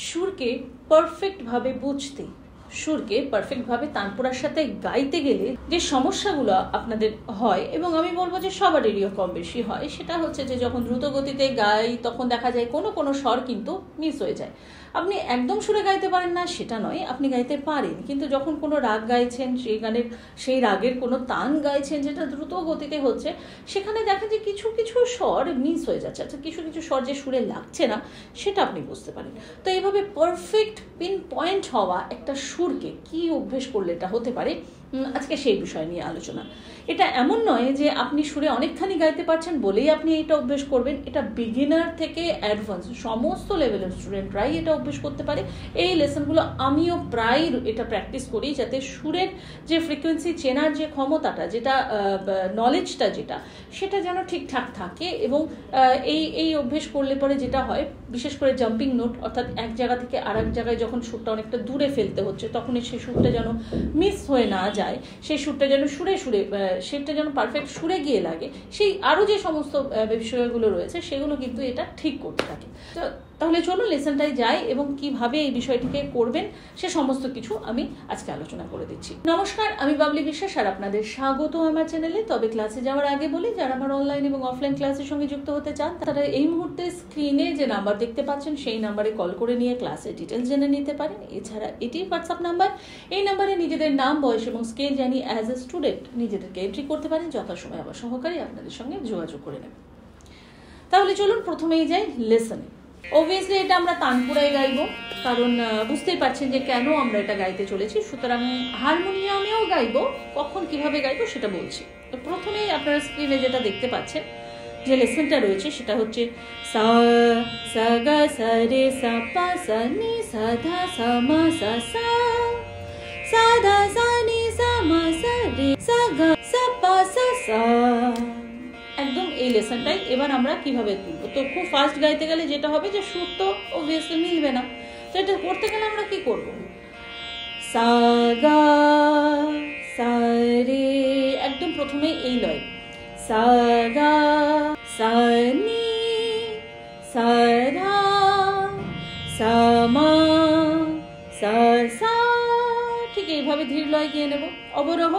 সুরকে পারফেক্টভাবে বুঝতে, সুরকে পারফেক্টভাবে তানপুরার সাথে গাইতে গেলে যে সমস্যাগুলো আপনাদের হয়, এবং আমি বলবো যে সবারই কম বেশি হয়, সেটা হচ্ছে যে যখন দ্রুত গতিতে গাই তখন দেখা যায় কোনো কোনো স্বর কিন্তু মিস হয়ে যায়। আপনি একদম সুরে গাইতে পারেন না সেটা নয়, আপনি গাইতে পারেন, কিন্তু যখন কোনো রাগ গাইছেন, সেই রাগের কোনো তান গাইছেন যেটা দ্রুত গতিতে হচ্ছে, সেখানে দেখেন যে কিছু কিছু স্বর মিস হয়ে যাচ্ছে, আচ্ছা কিছু কিছু স্বর যে সুরে লাগছে না সেটা আপনি বুঝতে পারেন। তো এইভাবে পারফেক্ট পিন পয়েন্ট হওয়া একটা সুরকে কি অভ্যেস করলে এটা হতে পারে, আজকে সেই বিষয় নিয়ে আলোচনা। এটা এমন নয় যে আপনি সুরে অনেকখানি গাইতে পারছেন বলেই আপনি এটা অভ্যেস করবেন। এটা বিগিনার থেকে অ্যাডভান্স সমস্ত লেভেলের স্টুডেন্টরাই এটা অভ্যেস করতে পারে। এই লেসনগুলো আমিও প্রায় এটা প্র্যাকটিস করি, যাতে সুরের যে ফ্রিকোয়েন্সি চেনার যে ক্ষমতাটা, যেটা নলেজটা সেটা যেন ঠিকঠাক থাকে। এবং এই অভ্যেস করলে পরে যেটা হয়, বিশেষ করে জাম্পিং নোট, অর্থাৎ এক জায়গা থেকে আর এক জায়গায় যখন সুরটা অনেকটা দূরে ফেলতে হচ্ছে, তখন সেই সুরটা যেন মিস হয়ে না যায়, সেই সুরটা যেন সেটা যেন পারফেক্ট সুরে গিয়ে লাগে, সেই আরও যে সমস্ত বিষয়গুলো রয়েছে সেগুলো কিন্তু এটা ঠিক করতে থাকে। তো তাহলে চলুন লেসনটাই যাই এবং কিভাবে এই বিষয়টিকে করবেন সে সমস্ত কিছু আমি আজকে আলোচনা করে দিচ্ছি। নমস্কার, আমি বাবলি বিশ্বাস আর আপনাদের স্বাগত আমার চ্যানেলে। তবে ক্লাসে যাওয়ার আগে বলি, যারা আমার অনলাইন এবং অফলাইন ক্লাসের সঙ্গে যুক্ত হতে চান তারা এই মুহূর্তে স্ক্রিনে যে নাম্বার দেখতে পাচ্ছেন সেই নাম্বারে কল করে নিয়ে ক্লাসের ডিটেলস জেনে নিতে পারেন। এছাড়া এটি হোয়াটসঅ্যাপ নাম্বার, এই নাম্বারে নিজেদের নাম, বয়স এবং স্কেল জানি অ্যাজ এ স্টুডেন্ট নিজেদেরকে এন্ট্রি করতে পারেন। যথাসময় আবার সহকারী আপনাদের সঙ্গে যোগাযোগ করে নেবেন। তাহলে চলুন প্রথমেই যাই লেসনে। অবভিয়াসলি এটা আমরা তানপুরায় গাইবো, কারণ বুঝতেই পারছেন যে কেন আমরা এটা গাইতে চলেছি। সুতরাং হারমোনিয়ামেও গাইবো, কখন কিভাবে গাইবো সেটা বলছি। তো প্রথমেই আপনারা স্ক্রিনে যেটা দেখতে পাচ্ছেন, যে লেসনটা রয়েছে সেটা হচ্ছে সা সা গা সা রে সা পা সা নি সা ধা সা মা সা সা সা ধা সা নি সা মা সা রে সা গা সা পা সা সা। একদম এই লেসনটাই এবার আমরা কিভাবে তুলবো। তো খুব ফাস্ট গাইতে গেলে যেটা হবে যে সুর তো অবভিয়াসলি মিলবে না। তো এটা করতে গেলে আমরা কি করব, সা গা সা রে, একদম প্রথমে এই লয়, সা গা সা নি সা ধা সা মা সা সা, ঠিক এইভাবে ধীর লয় গিয়ে নেব। অবরোহ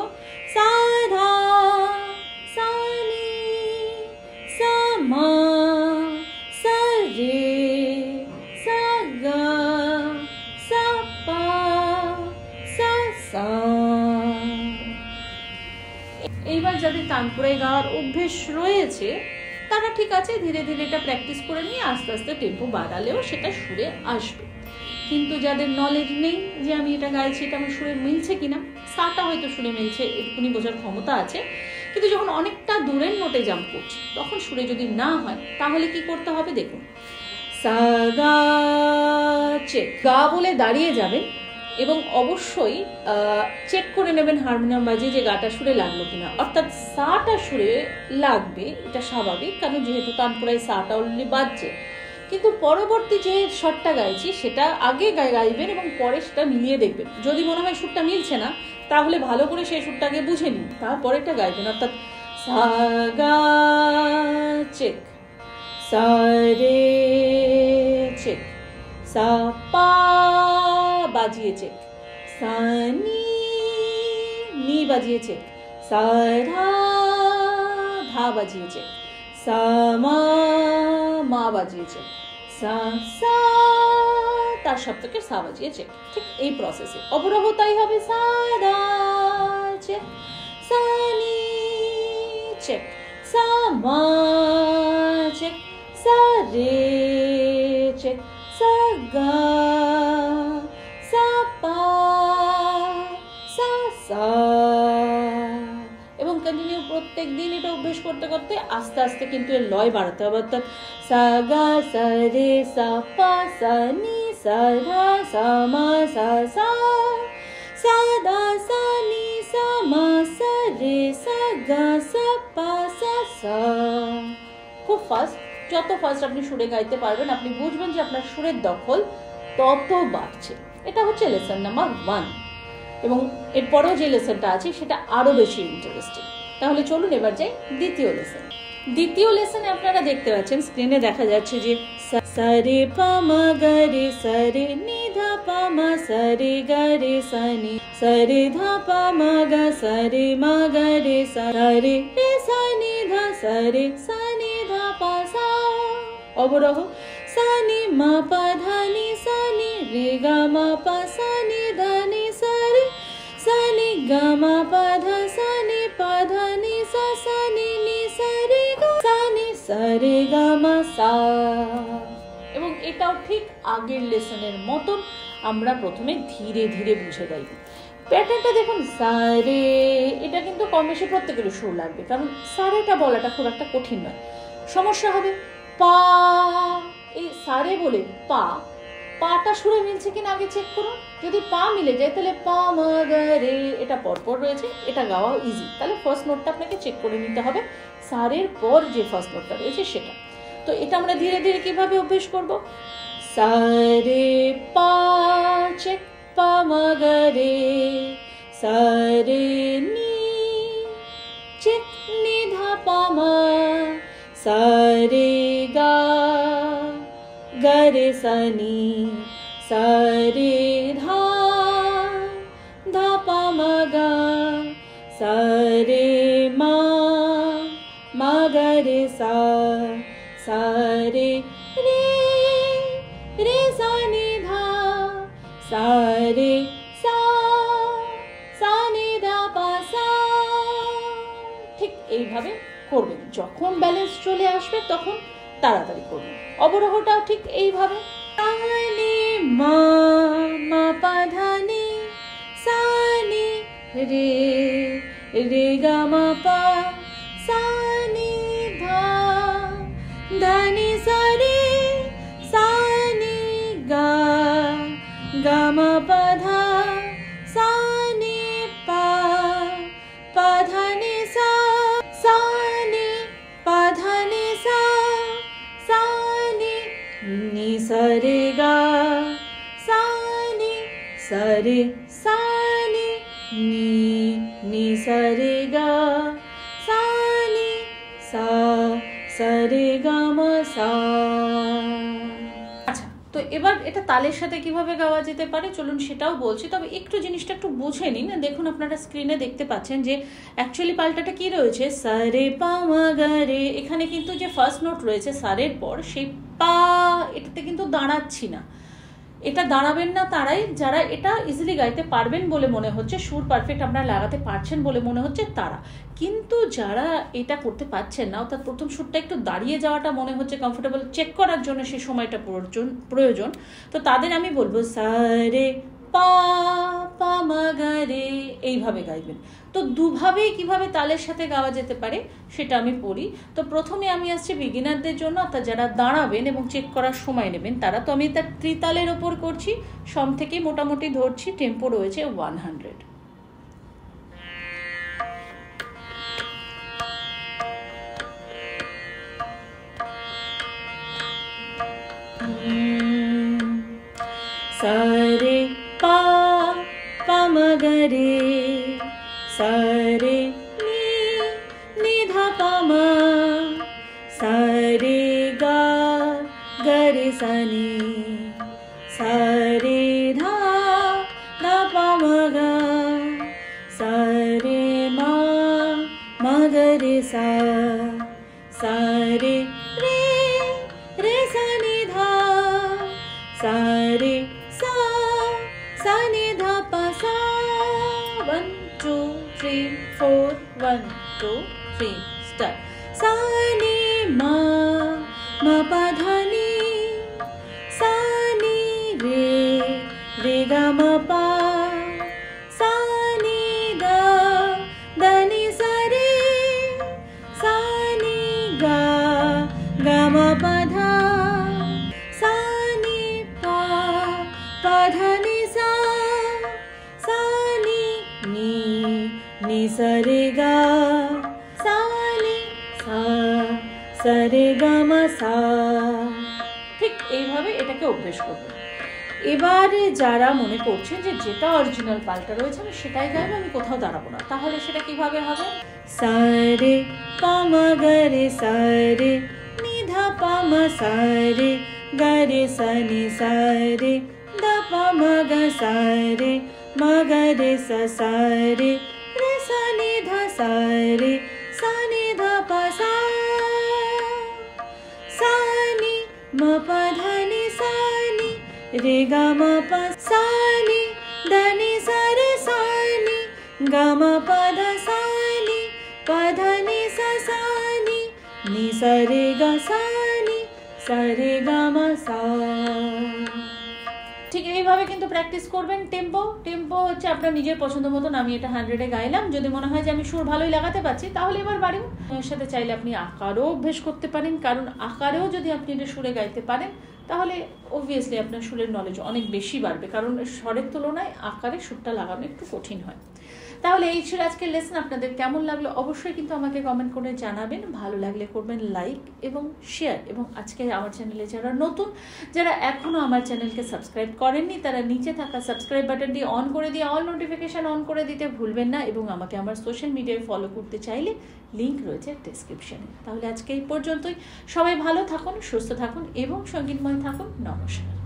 সা ধা সা নি সা মা সা রে সা গা সা পা সা সা। এইবার যাদের তানপুরায় গাওয়ার অভ্যেস রয়েছে তারা ঠিক আছে, ধীরে ধীরে এটা প্র্যাকটিস করে নিয়ে আস্তে আস্তে টেম্পো বাড়ালেও সেটা সুরে আসবে। কিন্তু যাদের নলেজ নেই যে আমি এটা গাইছি, এটা আমার সুরে মিলছে কিনা, সাটা হয়তো সুরে মিলছে এটুকুনি বোঝার ক্ষমতা আছে, কিন্তু যখন অনেকটা দূরের নোটে জাম্প করছি তখন সুরে যদি না হয় তাহলে কি করতে হবে দেখুন। সা গা চেক, গা বলে দাঁড়িয়ে যাবেন এবং অবশ্যই চেক করে নেবেন হারমোনিয়াম বাজিয়ে যে গাটা সুরে লাগলো কিনা, অর্থাৎ সাটা সুরে লাগবে, এটা স্বাভাবিক, কারণ যেহেতু তানপুরায় সাটা অলরেডি বাজছে। কিন্তু পরবর্তী যে শটটা গাইছি সেটা আগে গাইবেন এবং পরে সেটা মিলিয়ে দেখবেন। যদি মনে হয় সুরটা মিলছে না তাহলে ভালো করে সেই সুরটাকে বুঝে নিন, তারপরেটা গাইবেন। অর্থাৎ সা গা চেক, সা রে চেক, সা পা বাজিয়ে চেক, সা নি বাজিয়ে চেক, সা ধা ধা বাজিয়ে চেক, সা মা বাজিয়ে চেক, সা সা তার সপ্তকে সা বাজিয়ে চেক। ঠিক এই প্রসেসে অবরোহ তাই হবে, সা ধা চেক, সা নি চেক, সা মা চেক, সা রে চেক, সা গা সা পা সা সা। এবং কন্টিনিউ প্রত্যেক দিন এটা অভ্যেস করতে করতে আস্তে আস্তে কিন্তু এর লয় বাড়াতে হবে। অর্থাৎ সা গা সা রে সা পা সা নি সা ধা সা মা সা সা সা ধা সা নি সা মা সা রে সা গা সা পা সা সা। খুব ফাস্ট, যত ফাস্ট আপনি সুরে গাইতে পারবেন আপনি বুঝবেন যে আপনার সুরের দখল তত বাড়ছে। এটা হচ্ছে লেসন নাম্বার 1, এবং এরপরেও যে লেসনটা আছে সেটা আরো বেশি ইন্টারেস্টিং। তাহলে চলুন এবার যাই দ্বিতীয় লেসন। দ্বিতীয় লেসনে আপনারা দেখতে পাচ্ছেন, স্ক্রিনে দেখা যাচ্ছে যে সারে পামা গরে সারে নিধা পামা সারে গরে সানি সারে ধা পামা গা সারে মা গরে সারে রে সানি ধা সারে সানি ধা পা সা। অবরোহ সানি মা পা ধা নি সানি রে গা মা পা সানি ধা নি সারে সানি গা মা পা ধা সানি পা ধা নি সা সানি নি সারে গা সানি সারে গা মা সা। এবং এটাও ঠিক আগের লেসনের মতন আমরা প্রথমে ধীরে ধীরে বুঝে গাইব। প্যাটার্নটা দেখুন, সারে, এটা কিন্তু কম বেশি প্রত্যেকেরই সুর লাগবে, কারণ সারেটা বলাটা খুব একটা কঠিন নয়। সমস্যা হবে পা, এই সারে বলে পাটা সুরে মিলছে কিনা আগে চেক করুন। যদি পা মিলে যায় তাহলে পা মা গা রে, এটা পরপর রয়েছে, এটা গাওয়াও ইজি। তাহলে ফার্স্ট নোটটা আপনাকে চেক করে নিতে হবে, সারের পর যে ফার্স্ট নোটটা রয়েছে সেটা। তো এটা আমরা ধীরে ধীরে কিভাবে অভ্যেস করব? সারে পা চেক, পা মা গা রে, সারে নি চেক নি ধা পা মা, সারে গা গা রে সা নি, সারে ধা ধা পা মা গা, সারে মা মা গা রে সা, সারে রে রে সা নি ধা, সারে সা সা নি ধা পা সা। ঠিক এইভাবে করবেন। যখন ব্যালেন্স চলে আসবে তখন তাড়াতাড়ি করবেন। অবরোহটাও ঠিক এইভাবে, সানি মা মা পা ধা নি সানি রে রে গা মা পা সানি ধা ধা নি সা রে সানি গা গা মা পা ধা সানি পা পা ধা নি সা সানি পা ধা নি সা সানি নি সা রে গা সানি সা রে সানি নি নি সা রে গা সানি সা সা রে গা মা সা। আচ্ছা, তো এবার এটা তালের সাথে কিভাবে গাওয়া যেতে পারে চলুন সেটাও বলছি, তবে একটু জিনিসটা একটু বুঝে নিন। দেখুন আপনারা স্ক্রিনে দেখতে পাচ্ছেন যে অ্যাকচুয়ালি পাল্টাটা কি রয়েছে, সারে পা মা গা রে। এখানে কিন্তু যে ফার্স্ট নোট রয়েছে সারের পর, সেই পা এটাতে কিন্তু দাঁড়াচ্ছি না। এটা দাঁড়াবেন না তারাই যারা এটা ইজিলি গাইতে পারবেন বলে মনে হচ্ছে, সুর পারফেক্ট আপনারা লাগাতে পারছেন বলে মনে হচ্ছে তারা। কিন্তু যারা এটা করতে পারছেন না, অর্থাৎ প্রথম সুরটা একটু দাঁড়িয়ে যাওয়াটা মনে হচ্ছে কমফোর্টেবল, চেক করার জন্য সেই সময়টা প্রয়োজন, তো তাদের আমি বলবো সারে পা পা মা গা রে এইভাবে গাইবেন। তো দুভাবেই কিভাবে তালের সাথে গাওয়া যেতে পারে সেটা আমি পড়ি। তো প্রথমে আমি আসছি বিগিনারদের জন্য, অর্থাৎ যারা দাঁড়াবেন এবং চেক করার সময় নেবেন তারা। তো আমি তার ত্রিতালের ওপর করছি, সম থেকে মোটামুটি ধরছি, টেম্পো রয়েছে 100। সারে পা পা মা গা রে, সারে নি নি ধা পা মা, সারে গা গা রে সা নি, সারে ধা ধা পা মা গা, সারে মা মা গা রে সা, সারে রে রে সা নি ধা, সারে সা সা নি ধা পা সা। 1 2 3 4 1 2 3 start. Sa ni ma ma pa dha ni, sa ni re re ga ma pa, sa ni da da ni sa re, sa ni ga ga ma pa dha, sa ni pa pa dha ni sa, sa ni ni sa re ga, sa ni sa sa re ga ma sa। ঠিক এইভাবে এটাকে অভ্যেস করবেন। এবারে যারা মনে করছেন যে যেটা অরিজিনাল পাল্টা রয়েছে আমি সেটাই গাইবো, আমি কোথাও দাঁড়াবো না, তাহলে সেটা কিভাবে হবে? সারে পামা গরে সারে নিধা পামা সারে গরে সনি সারে দা পামা গ সারে মগরে স সারে রে সনি ধা সারে সনি ধা পা সা সানি ম প ধ নি সানি রে গ ম প সানি দ নি স রে সানি গ ম প ধ সানি প ধ নি স সানি নি স রে গ সানি স রে গ ম সা। ঠিক এইভাবে কিন্তু প্র্যাকটিস করবেন। টেম্পো হচ্ছে আপনার নিজের পছন্দ মতন। আমি এটা 100-এ গাইলাম, যদি মনে হয় যে আমি সুর ভালোই লাগাতে পারছি তাহলে এবার বাড়িও। এর সাথে চাইলে আপনি আকারও অভ্যেস করতে পারেন, কারণ আকারেও যদি আপনি এটা সুরে গাইতে পারেন তাহলে অবভিয়াসলি আপনার সুরের নলেজ অনেক বেশি বাড়বে, কারণ স্বরের তুলনায় আকারে সুরটা লাগানো একটু কঠিন হয়। তাহলে এই ছিল আজকের লেসন। আপনাদের কেমন লাগলো অবশ্যই কিন্তু আমাকে কমেন্ট করে জানাবেন। ভালো লাগলে করবেন লাইক এবং শেয়ার, এবং আজকে আমার চ্যানেলে যারা নতুন, যারা এখনও আমার চ্যানেলকে সাবস্ক্রাইব করেননি, তারা নিচে থাকা সাবস্ক্রাইব বাটনটি অন করে দিয়ে অল নোটিফিকেশান অন করে দিতে ভুলবেন না, এবং আমাকে আমার সোশ্যাল মিডিয়ায় ফলো করতে চাইলে লিঙ্ক রয়েছে ডেসক্রিপশনে। তাহলে আজকে এই পর্যন্তই। সবাই ভালো থাকুন, সুস্থ থাকুন এবং সঙ্গীতময় থাকুন। নমস্কার।